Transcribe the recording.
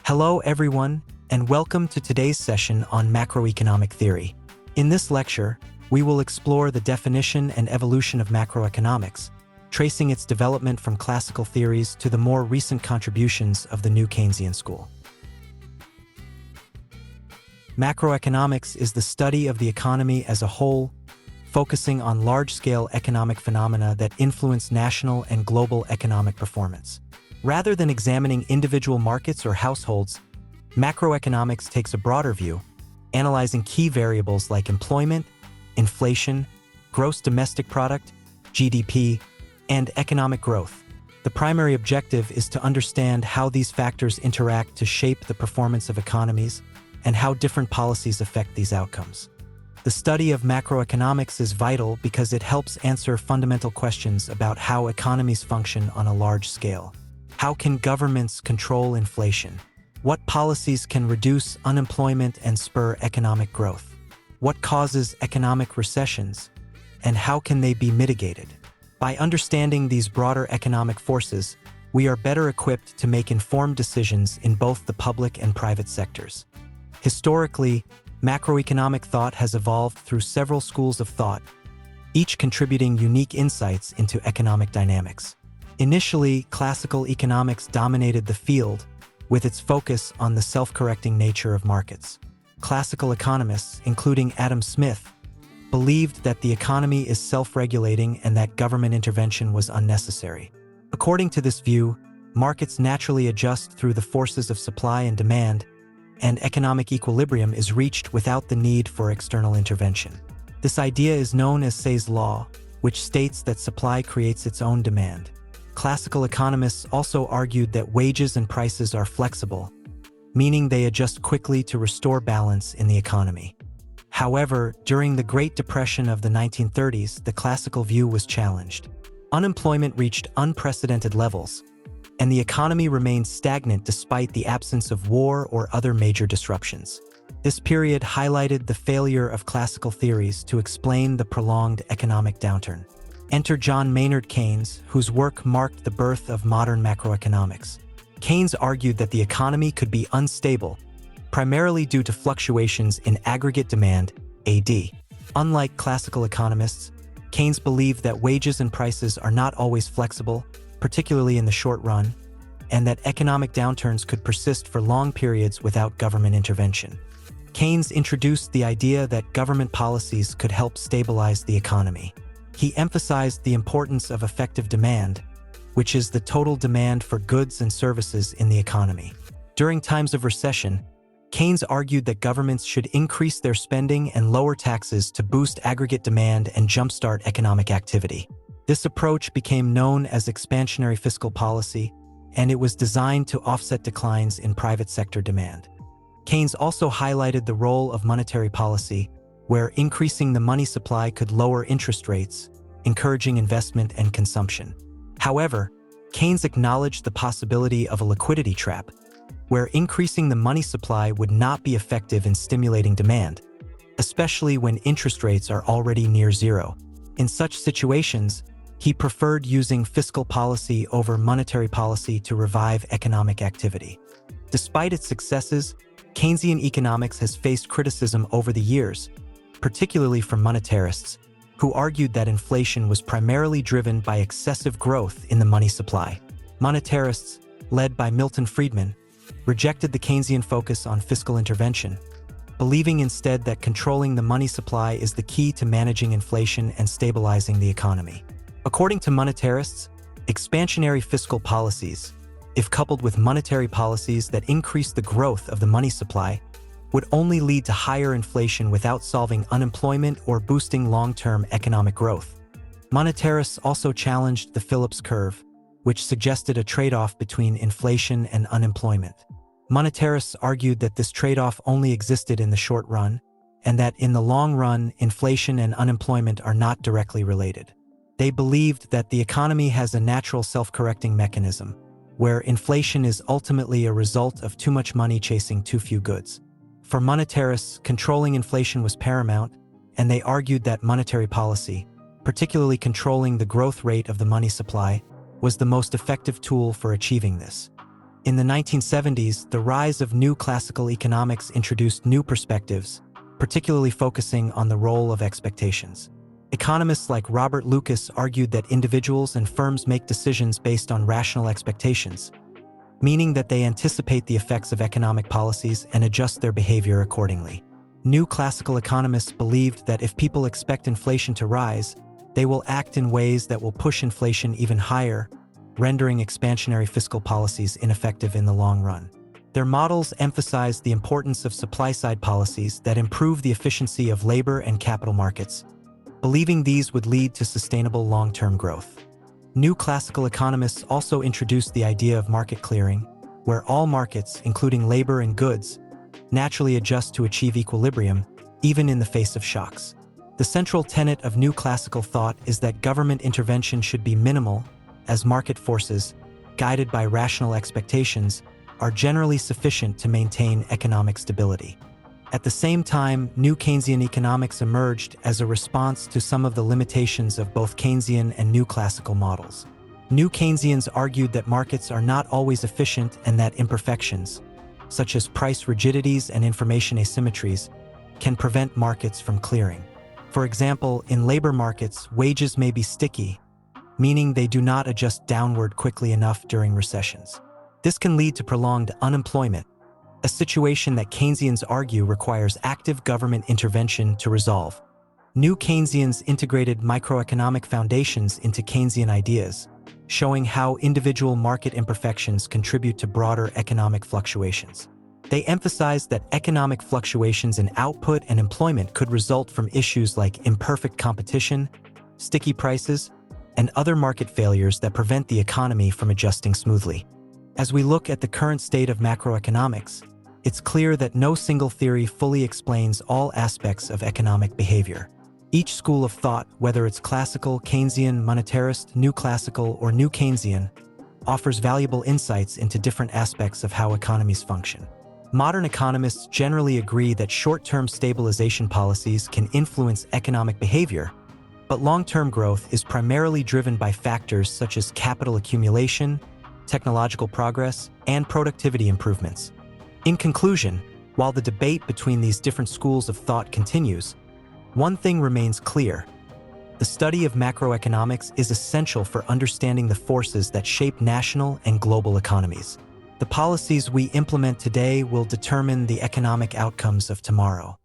Hello everyone, and welcome to today's session on macroeconomic theory. In this lecture, we will explore the definition and evolution of macroeconomics, tracing its development from classical theories to the more recent contributions of the new Keynesian school. Macroeconomics is the study of the economy as a whole, focusing on large-scale economic phenomena that influence national and global economic performance. Rather than examining individual markets or households, macroeconomics takes a broader view, analyzing key variables like employment, inflation, gross domestic product, GDP, and economic growth. The primary objective is to understand how these factors interact to shape the performance of economies and how different policies affect these outcomes. The study of macroeconomics is vital because it helps answer fundamental questions about how economies function on a large scale. How can governments control inflation? What policies can reduce unemployment and spur economic growth? What causes economic recessions? And how can they be mitigated? By understanding these broader economic forces, we are better equipped to make informed decisions in both the public and private sectors. Historically, macroeconomic thought has evolved through several schools of thought, each contributing unique insights into economic dynamics. Initially, classical economics dominated the field, with its focus on the self-correcting nature of markets. Classical economists, including Adam Smith, believed that the economy is self-regulating and that government intervention was unnecessary. According to this view, markets naturally adjust through the forces of supply and demand, and economic equilibrium is reached without the need for external intervention. This idea is known as Say's law, which states that supply creates its own demand. Classical economists also argued that wages and prices are flexible, meaning they adjust quickly to restore balance in the economy. However, during the Great Depression of the 1930s, the classical view was challenged. Unemployment reached unprecedented levels, and the economy remained stagnant despite the absence of war or other major disruptions. This period highlighted the failure of classical theories to explain the prolonged economic downturn. Enter John Maynard Keynes, whose work marked the birth of modern macroeconomics. Keynes argued that the economy could be unstable, primarily due to fluctuations in aggregate demand, AD. Unlike classical economists, Keynes believed that wages and prices are not always flexible, particularly in the short run, and that economic downturns could persist for long periods without government intervention. Keynes introduced the idea that government policies could help stabilize the economy. He emphasized the importance of effective demand, which is the total demand for goods and services in the economy. During times of recession, Keynes argued that governments should increase their spending and lower taxes to boost aggregate demand and jumpstart economic activity. This approach became known as expansionary fiscal policy, and it was designed to offset declines in private sector demand. Keynes also highlighted the role of monetary policy, where increasing the money supply could lower interest rates, encouraging investment and consumption. However, Keynes acknowledged the possibility of a liquidity trap, where increasing the money supply would not be effective in stimulating demand, especially when interest rates are already near zero. In such situations, he preferred using fiscal policy over monetary policy to revive economic activity. Despite its successes, Keynesian economics has faced criticism over the years, particularly from monetarists, who argued that inflation was primarily driven by excessive growth in the money supply. Monetarists, led by Milton Friedman, rejected the Keynesian focus on fiscal intervention, believing instead that controlling the money supply is the key to managing inflation and stabilizing the economy. According to monetarists, expansionary fiscal policies, if coupled with monetary policies that increase the growth of the money supply, would only lead to higher inflation without solving unemployment or boosting long-term economic growth. Monetarists also challenged the Phillips curve, which suggested a trade-off between inflation and unemployment. Monetarists argued that this trade-off only existed in the short run, and that in the long run, inflation and unemployment are not directly related. They believed that the economy has a natural self-correcting mechanism, where inflation is ultimately a result of too much money chasing too few goods. For monetarists, controlling inflation was paramount, and they argued that monetary policy, particularly controlling the growth rate of the money supply, was the most effective tool for achieving this. In the 1970s, the rise of new classical economics introduced new perspectives, particularly focusing on the role of expectations. Economists like Robert Lucas argued that individuals and firms make decisions based on rational expectations, meaning that they anticipate the effects of economic policies and adjust their behavior accordingly. New classical economists believed that if people expect inflation to rise, they will act in ways that will push inflation even higher, rendering expansionary fiscal policies ineffective in the long run. Their models emphasized the importance of supply-side policies that improve the efficiency of labor and capital markets, believing these would lead to sustainable long-term growth. New classical economists also introduced the idea of market clearing, where all markets, including labor and goods, naturally adjust to achieve equilibrium, even in the face of shocks. The central tenet of new classical thought is that government intervention should be minimal, as market forces, guided by rational expectations, are generally sufficient to maintain economic stability. At the same time, new Keynesian economics emerged as a response to some of the limitations of both Keynesian and new classical models. New Keynesians argued that markets are not always efficient and that imperfections, such as price rigidities and information asymmetries, can prevent markets from clearing. For example, in labor markets, wages may be sticky, meaning they do not adjust downward quickly enough during recessions. This can lead to prolonged unemployment, a situation that Keynesians argue requires active government intervention to resolve. New Keynesians integrated microeconomic foundations into Keynesian ideas, showing how individual market imperfections contribute to broader economic fluctuations. They emphasized that economic fluctuations in output and employment could result from issues like imperfect competition, sticky prices, and other market failures that prevent the economy from adjusting smoothly. As we look at the current state of macroeconomics, it's clear that no single theory fully explains all aspects of economic behavior. Each school of thought, whether it's classical, Keynesian, monetarist, new classical, or new Keynesian, offers valuable insights into different aspects of how economies function. Modern economists generally agree that short-term stabilization policies can influence economic behavior, but long-term growth is primarily driven by factors such as capital accumulation, technological progress, and productivity improvements. In conclusion, while the debate between these different schools of thought continues, one thing remains clear. The study of macroeconomics is essential for understanding the forces that shape national and global economies. The policies we implement today will determine the economic outcomes of tomorrow.